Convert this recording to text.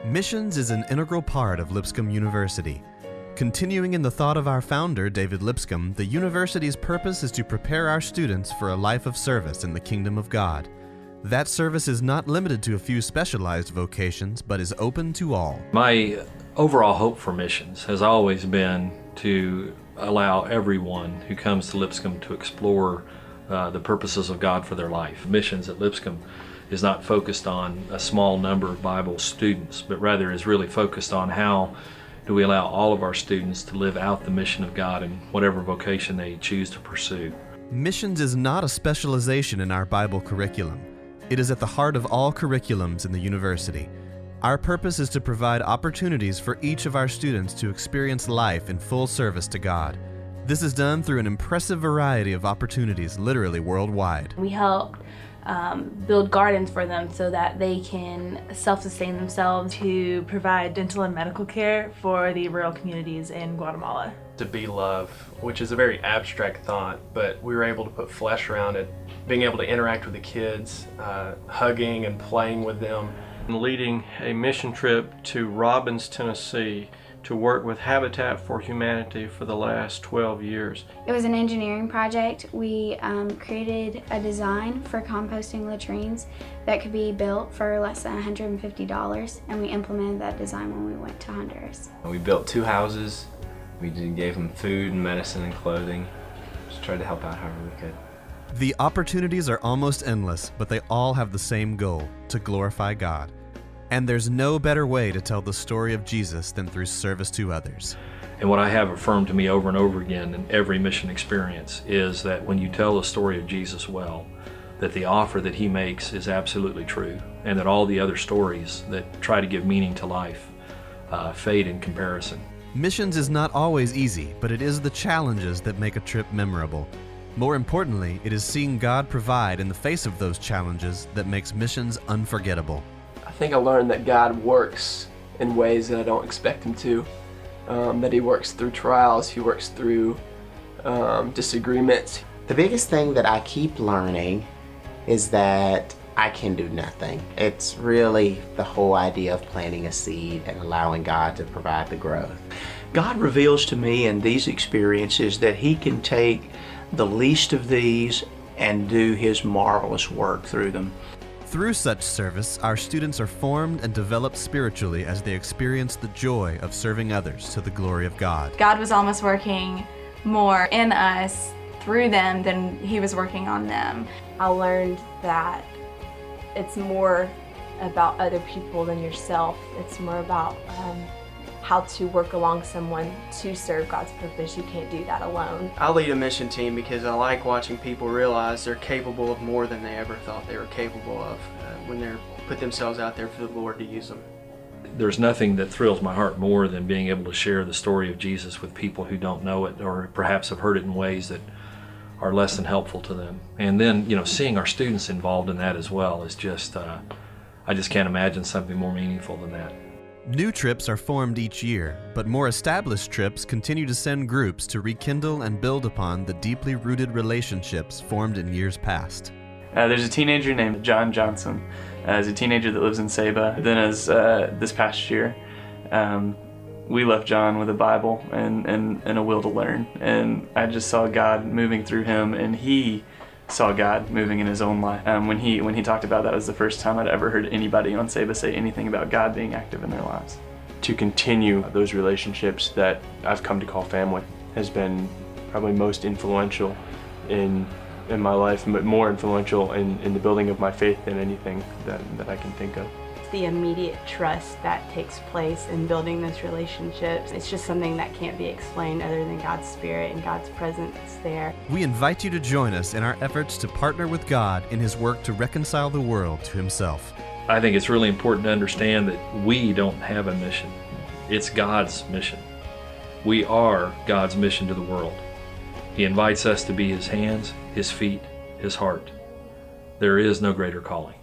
Missions is an integral part of Lipscomb University. Continuing in the thought of our founder, David Lipscomb, the university's purpose is to prepare our students for a life of service in the kingdom of God. That service is not limited to a few specialized vocations, but is open to all. My overall hope for missions has always been to allow everyone who comes to Lipscomb to explore the purposes of God for their life. Missions at Lipscomb is not focused on a small number of Bible students, but rather is really focused on how do we allow all of our students to live out the mission of God in whatever vocation they choose to pursue. Missions is not a specialization in our Bible curriculum. It is at the heart of all curriculums in the university. Our purpose is to provide opportunities for each of our students to experience life in full service to God. This is done through an impressive variety of opportunities, literally worldwide. We help build gardens for them so that they can self-sustain themselves. To provide dental and medical care for the rural communities in Guatemala. To be love, which is a very abstract thought, but we were able to put flesh around it, being able to interact with the kids, hugging and playing with them. Leading a mission trip to Robbins, Tennessee to work with Habitat for Humanity for the last 12 years. It was an engineering project. We created a design for composting latrines that could be built for less than $150, and we implemented that design when we went to Honduras. We built 2 houses. We gave them food and medicine and clothing. Just tried to help out however we could. The opportunities are almost endless, but they all have the same goal, to glorify God. And there's no better way to tell the story of Jesus than through service to others. And what I have affirmed to me over and over again in every mission experience is that when you tell the story of Jesus well, that the offer that he makes is absolutely true, and that all the other stories that try to give meaning to life fade in comparison. Missions is not always easy, but it is the challenges that make a trip memorable. More importantly, it is seeing God provide in the face of those challenges that makes missions unforgettable. I think I learned that God works in ways that I don't expect him to, that he works through trials, he works through disagreements. The biggest thing that I keep learning is that I can do nothing. It's really the whole idea of planting a seed and allowing God to provide the growth. God reveals to me in these experiences that he can take the least of these and do his marvelous work through them. Through such service, our students are formed and developed spiritually as they experience the joy of serving others to the glory of God. God was almost working more in us through them than he was working on them. I learned that it's more about other people than yourself. It's more about how to work along someone to serve God's purpose. You can't do that alone. I lead a mission team because I like watching people realize they're capable of more than they ever thought they were capable of when they put themselves out there for the Lord to use them. There's nothing that thrills my heart more than being able to share the story of Jesus with people who don't know it or perhaps have heard it in ways that are less than helpful to them. And then, seeing our students involved in that as well is just, I just can't imagine something more meaningful than that. New trips are formed each year, but more established trips continue to send groups to rekindle and build upon the deeply rooted relationships formed in years past. There's a teenager named John Johnson. As a teenager that lives in Ceiba. Then as this past year, we left John with a Bible and a will to learn. And I just saw God moving through him, and he saw God moving in his own life. When he talked about that, was the first time I'd ever heard anybody on Ceiba say anything about God being active in their lives. To continue those relationships that I've come to call family has been probably most influential in my life, but more influential in the building of my faith than anything that I can think of. The immediate trust that takes place in building those relationships. It's just something that can't be explained other than God's Spirit and God's presence there. We invite you to join us in our efforts to partner with God in his work to reconcile the world to himself. I think it's really important to understand that we don't have a mission. It's God's mission. We are God's mission to the world. He invites us to be his hands, his feet, his heart. There is no greater calling.